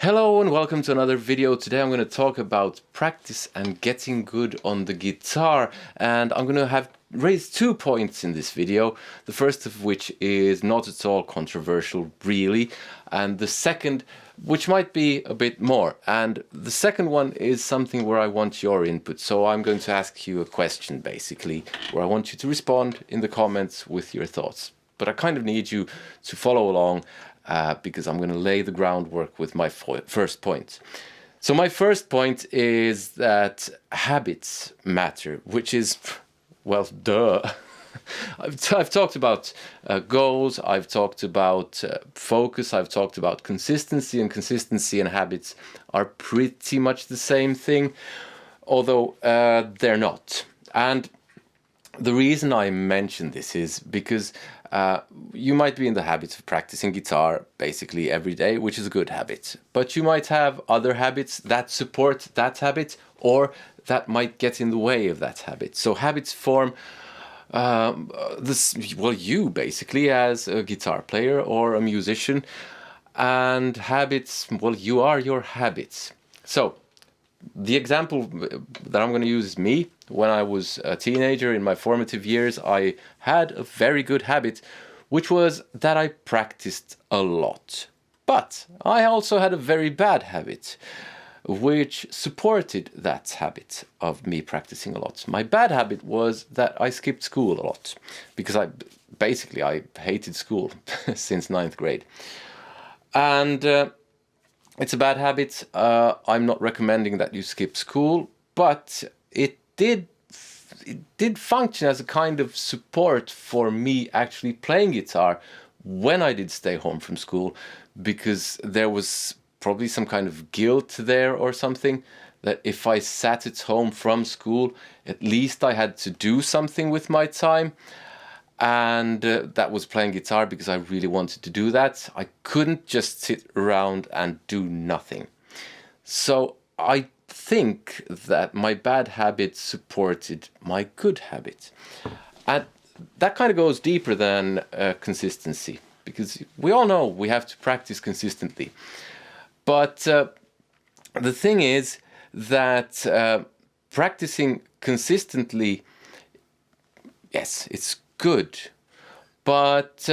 Hello and welcome to another video. Today I'm going to talk about practice and getting good on the guitar, and I'm going to have raised 2 points in this video. The first of which is not at all controversial really, and the second which might be a bit more. And the second one is something where I want your input. So I'm going to ask you a question basically, where I want you to respond in the comments with your thoughts. But I kind of need you to follow along because I'm going to lay the groundwork with my first point. So my first point is that habits matter, which is, well, duh. I've talked about goals, I've talked about focus, I've talked about consistency, and consistency and habits are pretty much the same thing, although they're not. And the reason I mention this is because you might be in the habit of practicing guitar basically every day, which is a good habit. But you might have other habits that support that habit or that might get in the way of that habit. So habits form you basically as a guitar player or a musician, and habits, well, you are your habits. So the example that I'm going to use is me. When I was a teenager in my formative years, I had a very good habit, which was that I practiced a lot. But I also had a very bad habit, which supported that habit of me practicing a lot. My bad habit was that I skipped school a lot, because I hated school since 9th grade. And it's a bad habit. I'm not recommending that you skip school, but it did function as a kind of support for me actually playing guitar when I did stay home from school, because there was probably some kind of guilt there or something, that if I sat at home from school, at least I had to do something with my time. And that was playing guitar, because I really wanted to do that. I couldn't just sit around and do nothing. So I think that my bad habit supported my good habit. And that kind of goes deeper than consistency, because we all know we have to practice consistently. But the thing is that practicing consistently, yes, it's good, but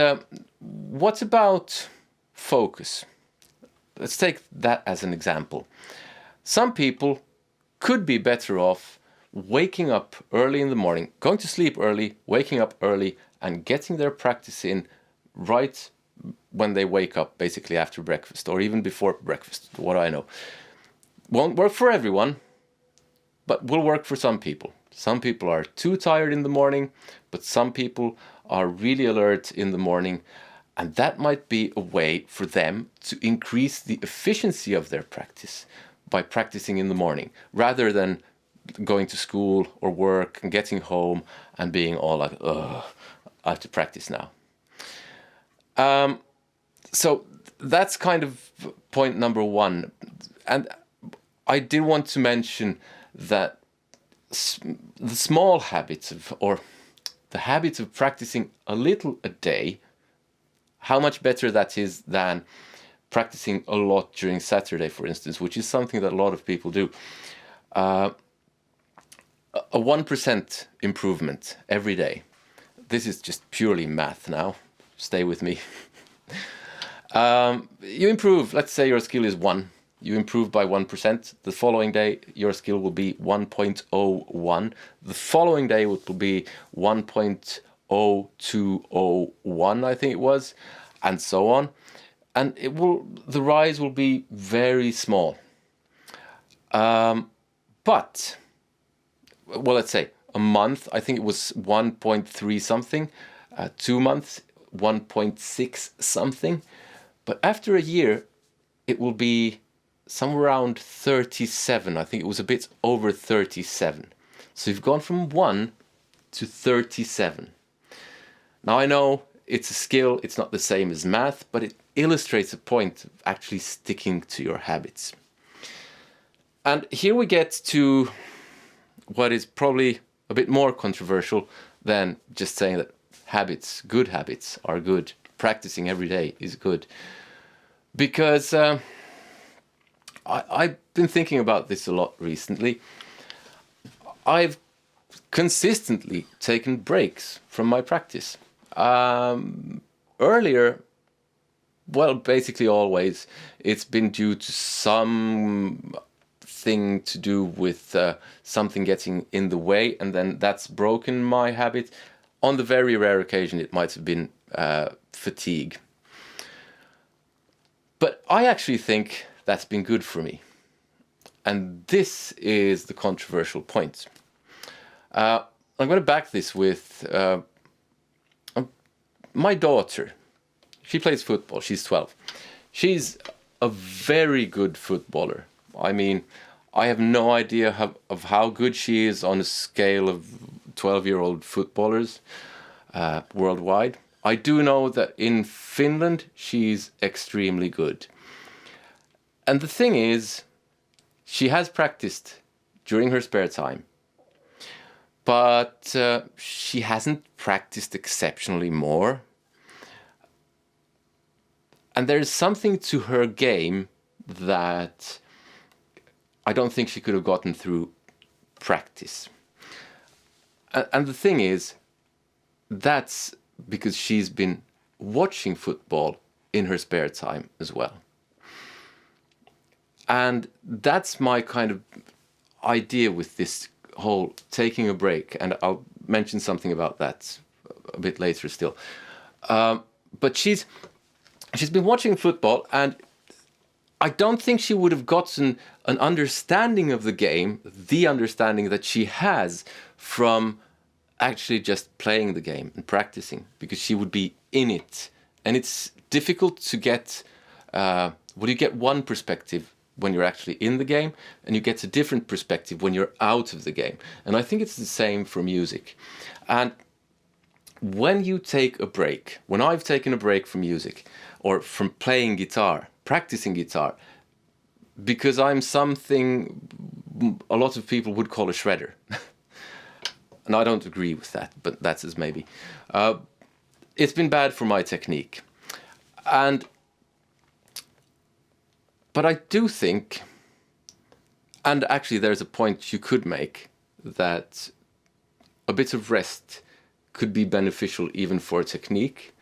what about focus? Let's take that as an example. Some people could be better off waking up early in the morning, going to sleep early, waking up early, and getting their practice in right when they wake up, basically after breakfast, or even before breakfast, what I know. Won't work for everyone, but will work for some people. Some people are too tired in the morning, but some people are really alert in the morning, and that might be a way for them to increase the efficiency of their practice by practicing in the morning, rather than going to school or work and getting home and being all like, ugh, I have to practice now. So that's kind of point number one. And I did want to mention that the small habits or the habits of practicing a little a day, how much better that is than practicing a lot during Saturday, for instance, which is something that a lot of people do. A 1% improvement every day. This is just purely math now. Stay with me. You improve, let's say your skill is 1. You improve by 1%. The following day, your skill will be 1.01. The following day, it will be 1.0201, I think it was, and so on. And the rise will be very small. But, well, let's say a month, I think it was 1.3 something. 2 months, 1.6 something. But after a year, it will be somewhere around 37. I think it was a bit over 37. So you've gone from 1 to 37. Now I know it's a skill, it's not the same as math, but it illustrates a point of actually sticking to your habits. And here we get to what is probably a bit more controversial than just saying that good habits are good. Practicing every day is good. Because I've been thinking about this a lot recently. I've consistently taken breaks from my practice. Earlier, well, basically always, it's been due to some thing to do with something getting in the way, and then that's broken my habit. On the very rare occasion, it might have been fatigue. But I actually think that's been good for me. And this is the controversial point. I'm going to back this with my daughter. She plays football. She's 12. She's a very good footballer. I mean, I have no idea of how good she is on a scale of 12-year-old footballers worldwide. I do know that in Finland, she's extremely good. And the thing is, she has practiced during her spare time, but she hasn't practiced exceptionally more. And there's something to her game that I don't think she could have gotten through practice. And the thing is, that's because she's been watching football in her spare time as well. And that's my kind of idea with this whole taking a break. And I'll mention something about that a bit later still. But she's been watching football, and I don't think she would have gotten an understanding of the game, the understanding that she has from actually just playing the game and practicing, because she would be in it. And it's difficult to get, you get one perspective when you're actually in the game, and you get a different perspective when you're out of the game. And I think it's the same for music. And when you take a break, when I've taken a break from music or from playing guitar, practicing guitar, because I'm something a lot of people would call a shredder. And I don't agree with that, but that's as maybe. It's been bad for my technique. But I do think, and actually there's a point you could make, that a bit of rest could be beneficial even for technique,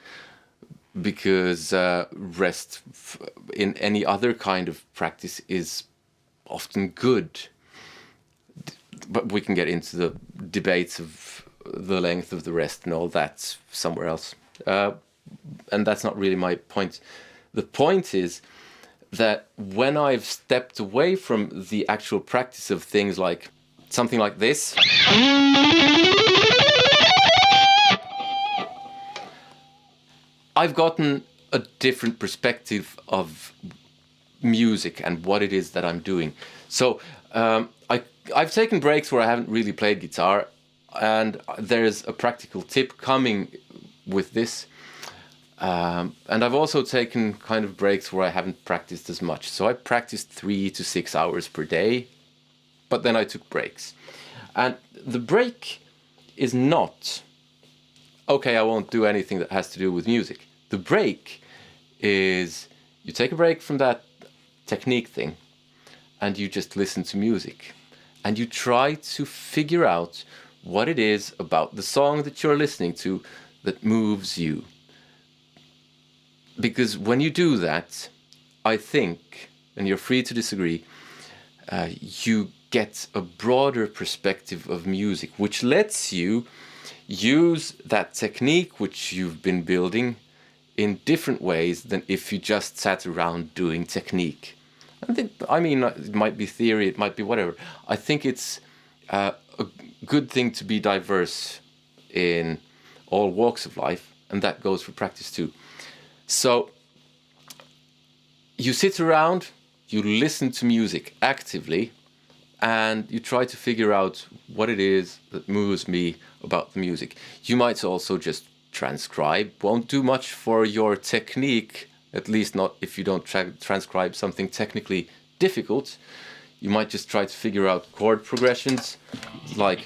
because rest in any other kind of practice is often good. But we can get into the debates of the length of the rest and all that somewhere else. And that's not really my point. The point is that when I've stepped away from the actual practice of things like something like this, I've gotten a different perspective of music and what it is that I'm doing. So I've taken breaks where I haven't really played guitar, and there's a practical tip coming with this. And I've also taken kind of breaks where I haven't practiced as much. So I practiced 3 to 6 hours per day, but then I took breaks. And the break is not, okay, I won't do anything that has to do with music. The break is you take a break from that technique thing and you just listen to music. And you try to figure out what it is about the song that you're listening to that moves you. Because when you do that, I think, and you're free to disagree, you get a broader perspective of music, which lets you use that technique which you've been building in different ways than if you just sat around doing technique. I mean, it might be theory, it might be whatever. I think it's a good thing to be diverse in all walks of life, and that goes for practice too. So you sit around, you listen to music actively, and you try to figure out what it is that moves me about the music. You might also just transcribe. Won't do much for your technique, at least not if you don't transcribe something technically difficult. You might just try to figure out chord progressions, like...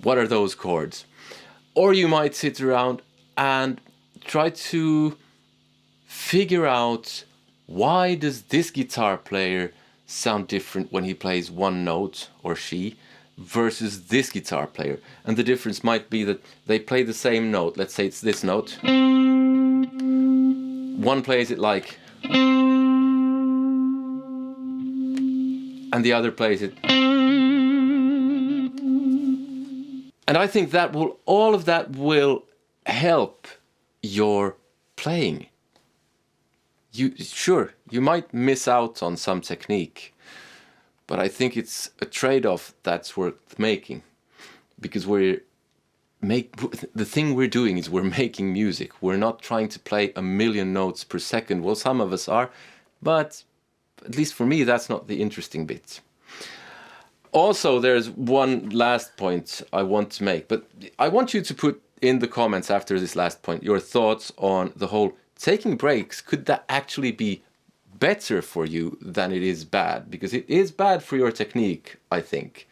what are those chords? Or you might sit around and try to figure out, why does this guitar player sound different when he plays one note, or she, versus this guitar player? And the difference might be that they play the same note. Let's say it's this note. One plays it like, and the other plays it. And I think that will, all of that will help your playing. Sure, you might miss out on some technique, but I think it's a trade-off that's worth making, because the thing we're doing is we're making music. We're not trying to play a million notes per second. Well, some of us are, but at least for me, that's not the interesting bit. Also, there's one last point I want to make, but I want you to put in the comments after this last point your thoughts on the whole taking breaks. Could that actually be better for you than it is bad? Because it is bad for your technique, I think.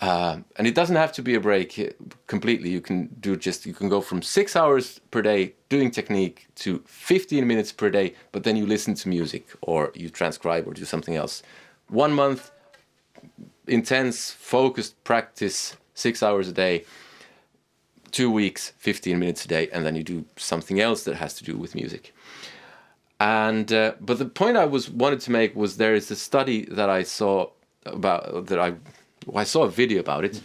And it doesn't have to be a break completely. You can go from 6 hours per day doing technique to 15 minutes per day, but then you listen to music or you transcribe or do something else. 1 month, intense, focused practice, 6 hours a day. 2 weeks, 15 minutes a day, and then you do something else that has to do with music. And but the point I wanted to make was, there is a study that I saw about, I saw a video about it.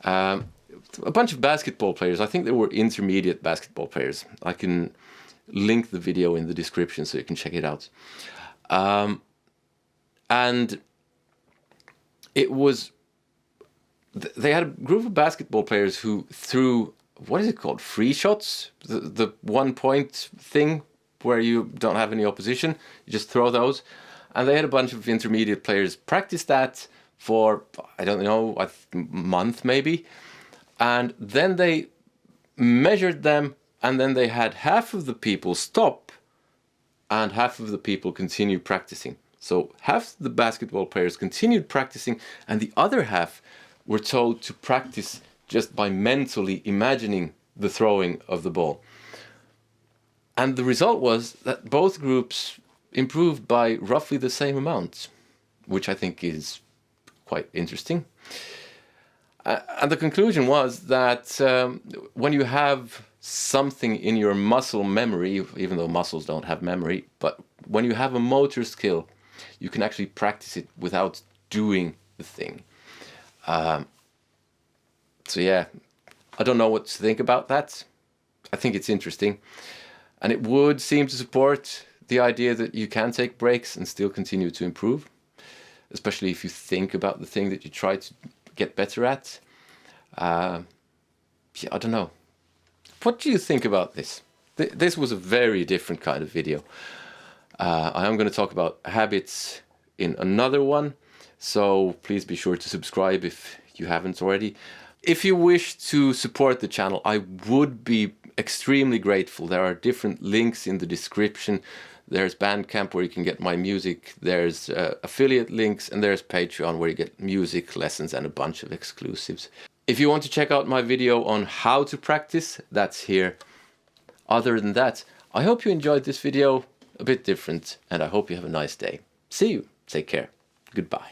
A bunch of basketball players. I think they were intermediate basketball players. I can link the video in the description so you can check it out. And it was, they had a group of basketball players who threw, what is it called? Free shots? The 1 point thing where you don't have any opposition. You just throw those. And they had a bunch of intermediate players practice that for, I don't know, a month maybe. And then they measured them, and then they had half of the people stop and half of the people continue practicing. So half the basketball players continued practicing, and the other half were told to practice just by mentally imagining the throwing of the ball. And the result was that both groups improved by roughly the same amount, which I think is quite interesting. And the conclusion was that when you have something in your muscle memory, even though muscles don't have memory, but when you have a motor skill, you can actually practice it without doing the thing. So yeah, I don't know what to think about that. I think it's interesting. And it would seem to support the idea that you can take breaks and still continue to improve, especially if you think about the thing that you try to get better at. Yeah, I don't know. What do you think about this? This was a very different kind of video. I am going to talk about habits in another one, so please be sure to subscribe if you haven't already. If you wish to support the channel, I would be extremely grateful. There are different links in the description. There's Bandcamp where you can get my music, there's affiliate links, and there's Patreon where you get music lessons and a bunch of exclusives. If you want to check out my video on how to practice, that's here. Other than that, I hope you enjoyed this video, a bit different, and I hope you have a nice day. See you. Take care. Goodbye.